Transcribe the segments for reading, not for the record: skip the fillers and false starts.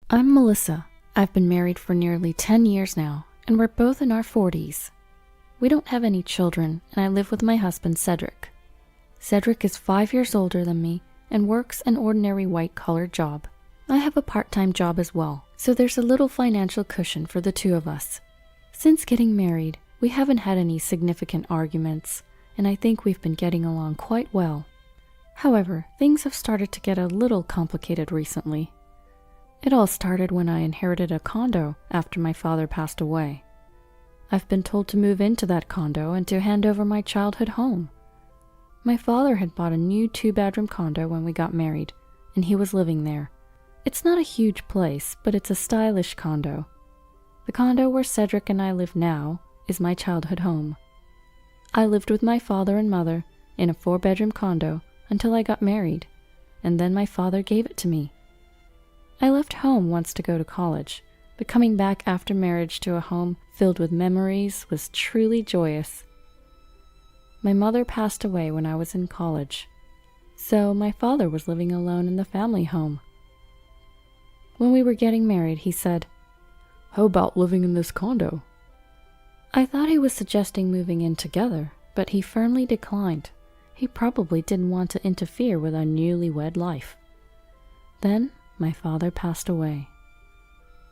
I'm Melissa. I've been married for nearly 10 years now, and we're both in our 40s. We don't have any children, and I live with my husband, Cedric. Cedric is 5 years older than me and works an ordinary white-collar job. I have a part-time job as well, so there's a little financial cushion for the two of us. Since getting married, we haven't had any significant arguments, and I think we've been getting along quite well. However, things have started to get a little complicated recently. It all started when I inherited a condo after my father passed away. I've been told to move into that condo and to hand over my childhood home. My father had bought a new 2-bedroom condo when we got married, and he was living there. It's not a huge place, but it's a stylish condo. The condo where Cedric and I live now is my childhood home. I lived with my father and mother in a 4-bedroom condo until I got married, and then my father gave it to me. I left home once to go to college, but coming back after marriage to a home filled with memories was truly joyous. My mother passed away when I was in college, so my father was living alone in the family home. When we were getting married, he said, "How about living in this condo?" I thought he was suggesting moving in together, but he firmly declined. He probably didn't want to interfere with our newlywed life. Then my father passed away.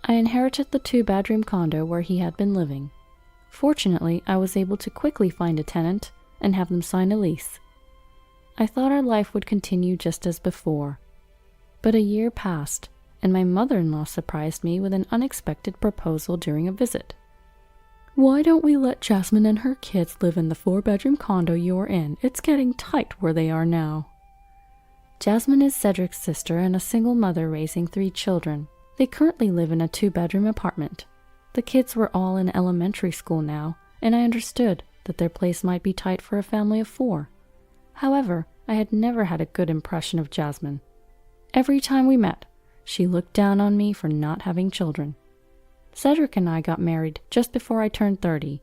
I inherited the 2-bedroom condo where he had been living. Fortunately, I was able to quickly find a tenant and have them sign a lease. I thought our life would continue just as before. But a year passed, and my mother-in-law surprised me with an unexpected proposal during a visit. "Why don't we let Jasmine and her kids live in the 4-bedroom condo you're in? It's getting tight where they are now." Jasmine is Cedric's sister and a single mother raising 3 children. They currently live in a 2-bedroom apartment. The kids were all in elementary school now, and I understood that their place might be tight for a family of 4. However, I had never had a good impression of Jasmine. Every time we met, she looked down on me for not having children. Cedric and I got married just before I turned 30.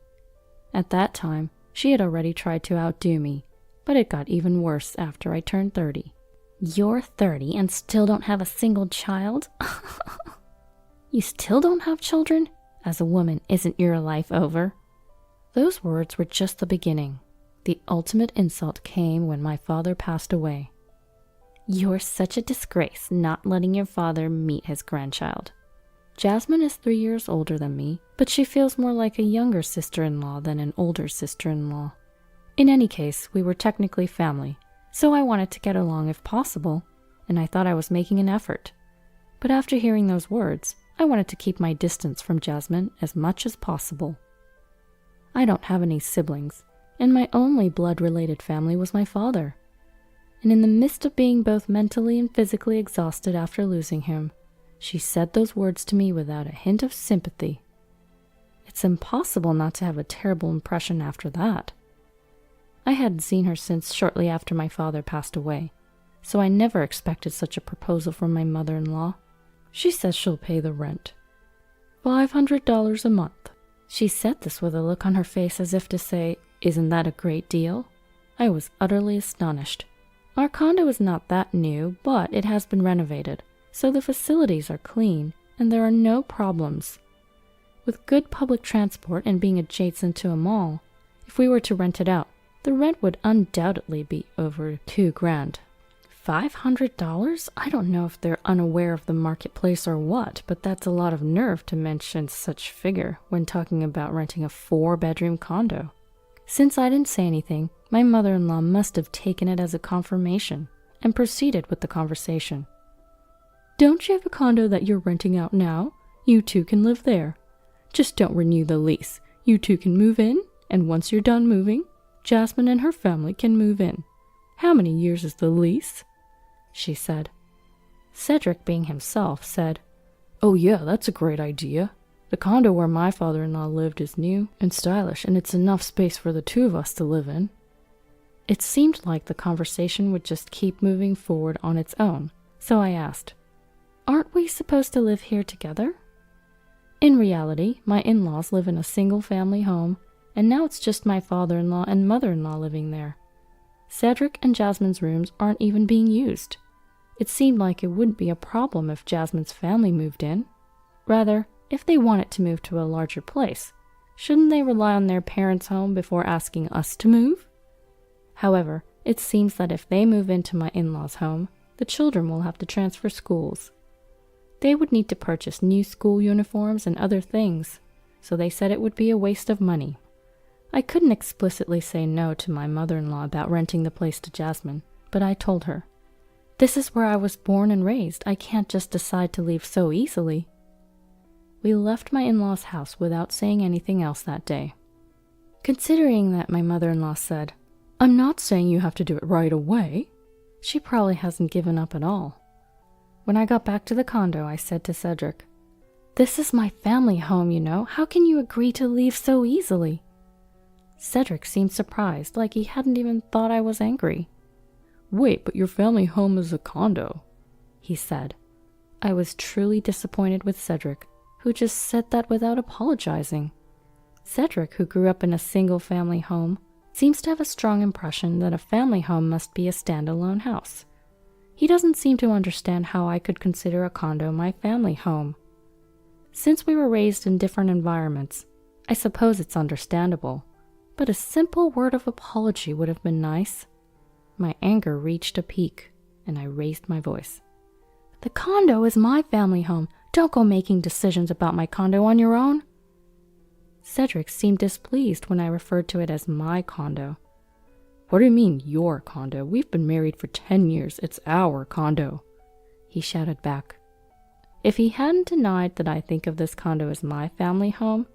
At that time, she had already tried to outdo me, but it got even worse after I turned 30. "You're 30 and still don't have a single child? You still don't have children? As a woman, isn't your life over?" Those words were just the beginning. The ultimate insult came when my father passed away. "You're such a disgrace not letting your father meet his grandchild." Jasmine is 3 years older than me, but she feels more like a younger sister-in-law than an older sister-in-law. In any case, we were technically family, so I wanted to get along if possible, and I thought I was making an effort. But after hearing those words, I wanted to keep my distance from Jasmine as much as possible. I don't have any siblings, and my only blood-related family was my father. And in the midst of being both mentally and physically exhausted after losing him, she said those words to me without a hint of sympathy. It's impossible not to have a terrible impression after that. I hadn't seen her since shortly after my father passed away, so I never expected such a proposal from my mother-in-law. She says she'll pay the rent. $500 a month. She said this with a look on her face as if to say, "Isn't that a great deal?" I was utterly astonished. Our condo is not that new, but it has been renovated, so the facilities are clean and there are no problems. With good public transport and being adjacent to a mall, if we were to rent it out, the rent would undoubtedly be over $2,000. $500? I don't know if they're unaware of the marketplace or what, but that's a lot of nerve to mention such figure when talking about renting a 4-bedroom condo. Since I didn't say anything, my mother-in-law must have taken it as a confirmation and proceeded with the conversation. "Don't you have a condo that you're renting out now? You two can live there. Just don't renew the lease. You two can move in, and once you're done moving, Jasmine and her family can move in. How many years is the lease?" she said. Cedric, being himself, said, "Oh yeah, that's a great idea. The condo where my father-in-law lived is new and stylish, and it's enough space for the 2 of us to live in." It seemed like the conversation would just keep moving forward on its own, so I asked, "Aren't we supposed to live here together?" In reality, my in-laws live in a single-family home, and now it's just my father-in-law and mother-in-law living there. Cedric and Jasmine's rooms aren't even being used. It seemed like it wouldn't be a problem if Jasmine's family moved in. Rather, if they wanted to move to a larger place, shouldn't they rely on their parents' home before asking us to move? However, it seems that if they move into my in-laws' home, the children will have to transfer schools. They would need to purchase new school uniforms and other things, so they said it would be a waste of money. I couldn't explicitly say no to my mother-in-law about renting the place to Jasmine, but I told her, "This is where I was born and raised. I can't just decide to leave so easily." We left my in-laws' house without saying anything else that day. Considering that my mother-in-law said, "I'm not saying you have to do it right away," she probably hasn't given up at all. When I got back to the condo, I said to Cedric, "This is my family home, you know. How can you agree to leave so easily?" Cedric seemed surprised, like he hadn't even thought I was angry. "Wait, but your family home is a condo," he said. I was truly disappointed with Cedric, who just said that without apologizing. Cedric, who grew up in a single-family home, seems to have a strong impression that a family home must be a standalone house. He doesn't seem to understand how I could consider a condo my family home. Since we were raised in different environments, I suppose it's understandable, but a simple word of apology would have been nice. My anger reached a peak, and I raised my voice. "The condo is my family home. Don't go making decisions about my condo on your own." Cedric seemed displeased when I referred to it as my condo. "What do you mean, your condo? We've been married for 10 years. It's our condo," he shouted back. If he hadn't denied that I think of this condo as my family home,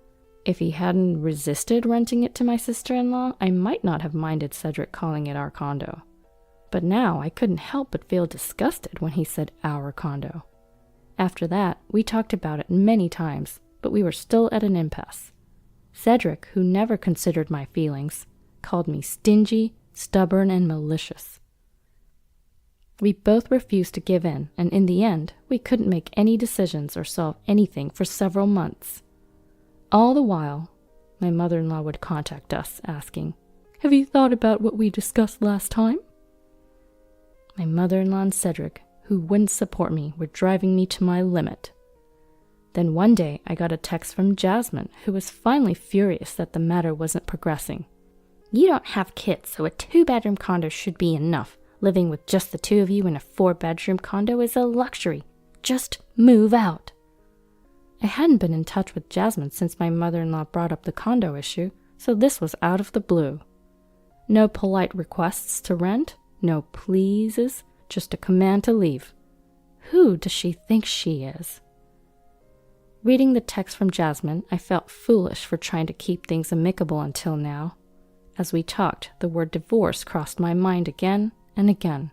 if he hadn't resisted renting it to my sister-in-law, I might not have minded Cedric calling it our condo. But now I couldn't help but feel disgusted when he said our condo. After that, we talked about it many times, but we were still at an impasse. Cedric, who never considered my feelings, called me stingy, stubborn, and malicious. We both refused to give in, and in the end, we couldn't make any decisions or solve anything for several months. All the while, my mother-in-law would contact us, asking, "Have you thought about what we discussed last time?" My mother-in-law and Cedric, who wouldn't support me, were driving me to my limit. Then one day, I got a text from Jasmine, who was finally furious that the matter wasn't progressing. "You don't have kids, so a 2-bedroom condo should be enough. Living with just the 2 of you in a 4-bedroom condo is a luxury. Just move out." I hadn't been in touch with Jasmine since my mother-in-law brought up the condo issue, so this was out of the blue. No polite requests to rent, no pleases, just a command to leave. Who does she think she is? Reading the text from Jasmine, I felt foolish for trying to keep things amicable until now. As we talked, the word divorce crossed my mind again and again.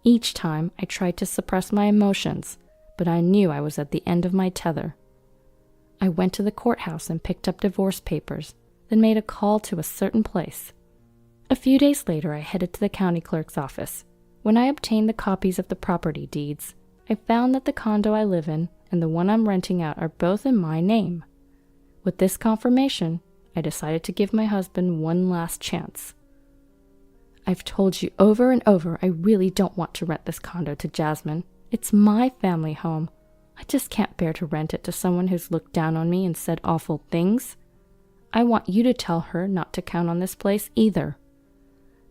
Each time, I tried to suppress my emotions, but I knew I was at the end of my tether. I went to the courthouse and picked up divorce papers, then made a call to a certain place. A few days later, I headed to the county clerk's office. When I obtained the copies of the property deeds, I found that the condo I live in and the one I'm renting out are both in my name. With this confirmation, I decided to give my husband one last chance. "I've told you over and over I really don't want to rent this condo to Jasmine. It's my family home. I just can't bear to rent it to someone who's looked down on me and said awful things. I want you to tell her not to count on this place either."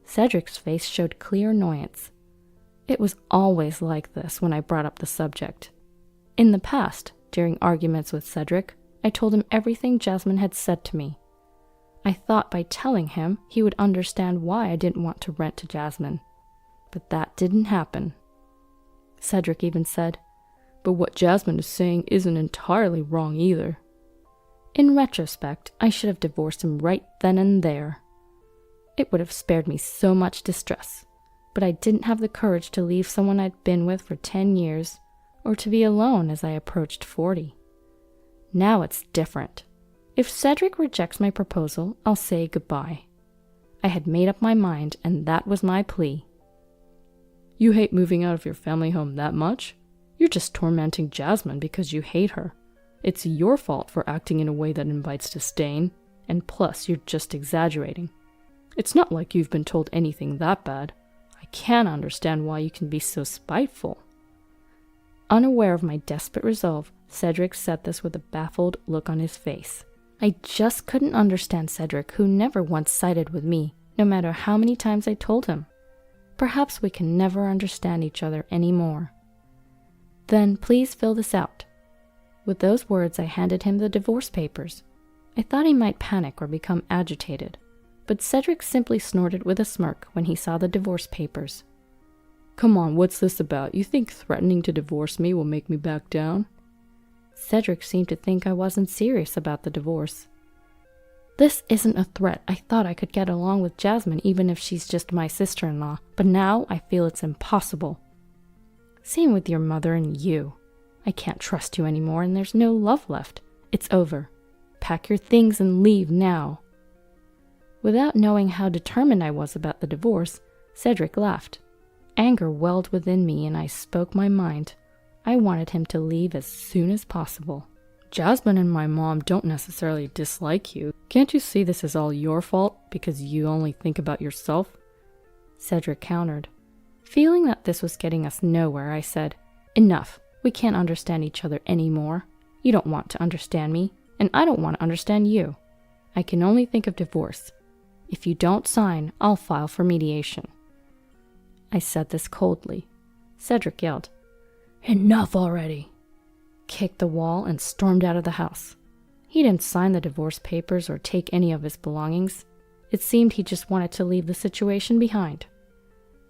Cedric's face showed clear annoyance. It was always like this when I brought up the subject. In the past, during arguments with Cedric, I told him everything Jasmine had said to me. I thought by telling him, he would understand why I didn't want to rent to Jasmine. But that didn't happen. Cedric even said, "But what Jasmine is saying isn't entirely wrong either." In retrospect, I should have divorced him right then and there. It would have spared me so much distress, but I didn't have the courage to leave someone I'd been with for 10 years, or to be alone as I approached 40. Now it's different. If Cedric rejects my proposal, I'll say goodbye. I had made up my mind, and that was my plea. "You hate moving out of your family home that much? You're just tormenting Jasmine because you hate her. It's your fault for acting in a way that invites disdain, and plus you're just exaggerating. It's not like you've been told anything that bad. I can't understand why you can be so spiteful," Unaware of my desperate resolve, Cedric said this with a baffled look on his face. I just couldn't understand Cedric, who never once sided with me, no matter how many times I told him. Perhaps we can never understand each other anymore. Then please fill this out. With those words, I handed him the divorce papers. I thought he might panic or become agitated, but Cedric simply snorted with a smirk when he saw the divorce papers. Come on, what's this about? You think threatening to divorce me will make me back down? Cedric seemed to think I wasn't serious about the divorce. This isn't a threat. I thought I could get along with Jasmine even if she's just my sister-in-law, but now I feel it's impossible. Same with your mother and you. I can't trust you anymore and there's no love left. It's over. Pack your things and leave now. Without knowing how determined I was about the divorce, Cedric laughed. Anger welled within me and I spoke my mind. I wanted him to leave as soon as possible. Jasmine and my mom don't necessarily dislike you. Can't you see this is all your fault because you only think about yourself? Cedric countered. Feeling that this was getting us nowhere, I said, Enough. We can't understand each other anymore. You don't want to understand me, and I don't want to understand you. I can only think of divorce. If you don't sign, I'll file for mediation. I said this coldly. Cedric yelled, Enough already! Kicked the wall and stormed out of the house. He didn't sign the divorce papers or take any of his belongings. It seemed he just wanted to leave the situation behind.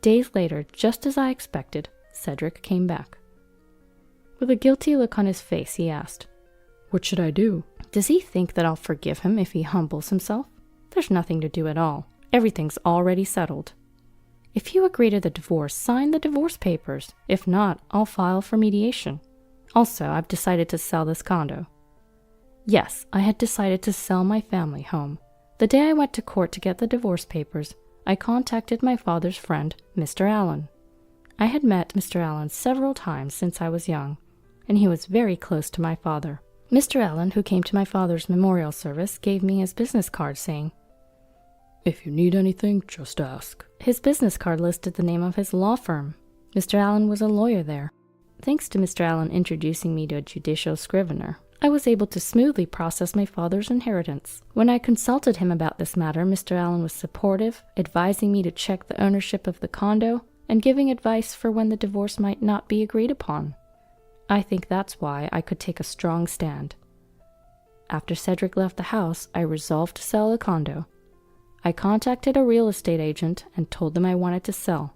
Days later, just as I expected, Cedric came back. With a guilty look on his face, he asked, What should I do? Does he think that I'll forgive him if he humbles himself? There's nothing to do at all. Everything's already settled. If you agree to the divorce, sign the divorce papers. If not, I'll file for mediation. Also, I've decided to sell this condo. Yes, I had decided to sell my family home. The day I went to court to get the divorce papers, I contacted my father's friend, Mr. Allen. I had met Mr. Allen several times since I was young, and he was very close to my father. Mr. Allen, who came to my father's memorial service, gave me his business card saying, If you need anything, just ask. His business card listed the name of his law firm. Mr. Allen was a lawyer there. Thanks to Mr. Allen introducing me to a judicial scrivener, I was able to smoothly process my father's inheritance. When I consulted him about this matter, Mr. Allen was supportive, advising me to check the ownership of the condo and giving advice for when the divorce might not be agreed upon. I think that's why I could take a strong stand. After Cedric left the house, I resolved to sell the condo. I contacted a real estate agent and told them I wanted to sell.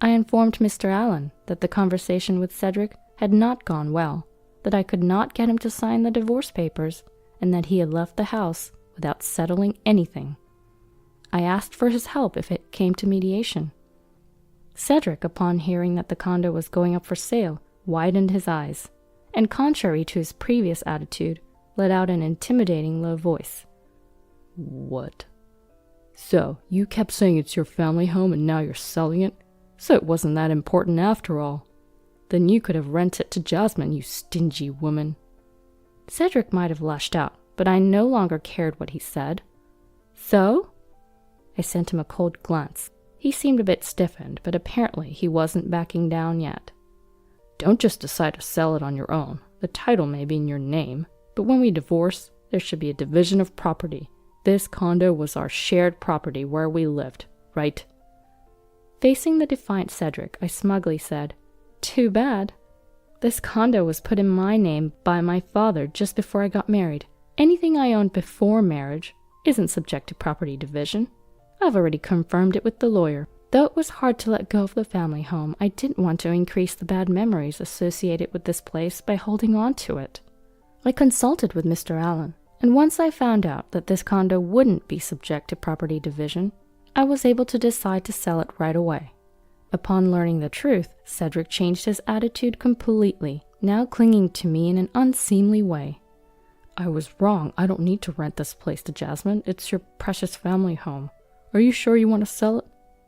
I informed Mr. Allen that the conversation with Cedric had not gone well, that I could not get him to sign the divorce papers, and that he had left the house without settling anything. I asked for his help if it came to mediation. Cedric, upon hearing that the condo was going up for sale, widened his eyes, and contrary to his previous attitude, let out an intimidating low voice. What? So, you kept saying it's your family home and now you're selling it? So it wasn't that important after all. Then you could have rented it to Jasmine, you stingy woman. Cedric might have lashed out, but I no longer cared what he said. So? I sent him a cold glance. He seemed a bit stiffened, but apparently he wasn't backing down yet. Don't just decide to sell it on your own. The title may be in your name, but when we divorce, there should be a division of property. This condo was our shared property where we lived, right? Facing the defiant Cedric, I smugly said, Too bad. This condo was put in my name by my father just before I got married. Anything I owned before marriage isn't subject to property division. I've already confirmed it with the lawyer. Though it was hard to let go of the family home, I didn't want to increase the bad memories associated with this place by holding on to it. I consulted with Mr. Allen, and once I found out that this condo wouldn't be subject to property division, I was able to decide to sell it right away. Upon learning the truth, Cedric changed his attitude completely, now clinging to me in an unseemly way. I was wrong. I don't need to rent this place to Jasmine. It's your precious family home. Are you sure you want to sell it?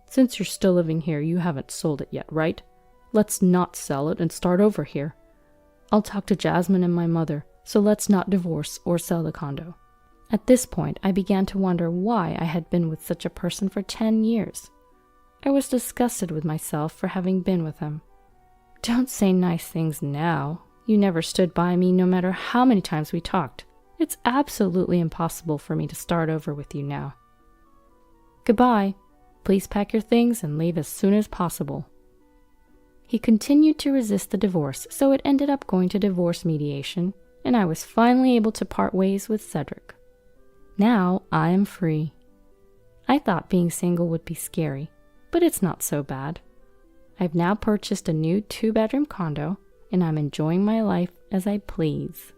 Since you're still living here, you haven't sold it yet, right? Let's not sell it and start over here. I'll talk to Jasmine and my mother, so let's not divorce or sell the condo. At this point, I began to wonder why I had been with such a person for 10 years. I was disgusted with myself for having been with him. Don't say nice things now. You never stood by me no matter how many times we talked. It's absolutely impossible for me to start over with you now. Goodbye. Please pack your things and leave as soon as possible. He continued to resist the divorce, so it ended up going to divorce mediation, and I was finally able to part ways with Cedric. Now I am free. I thought being single would be scary, but it's not so bad. I've now purchased a new 2-bedroom condo, and I'm enjoying my life as I please.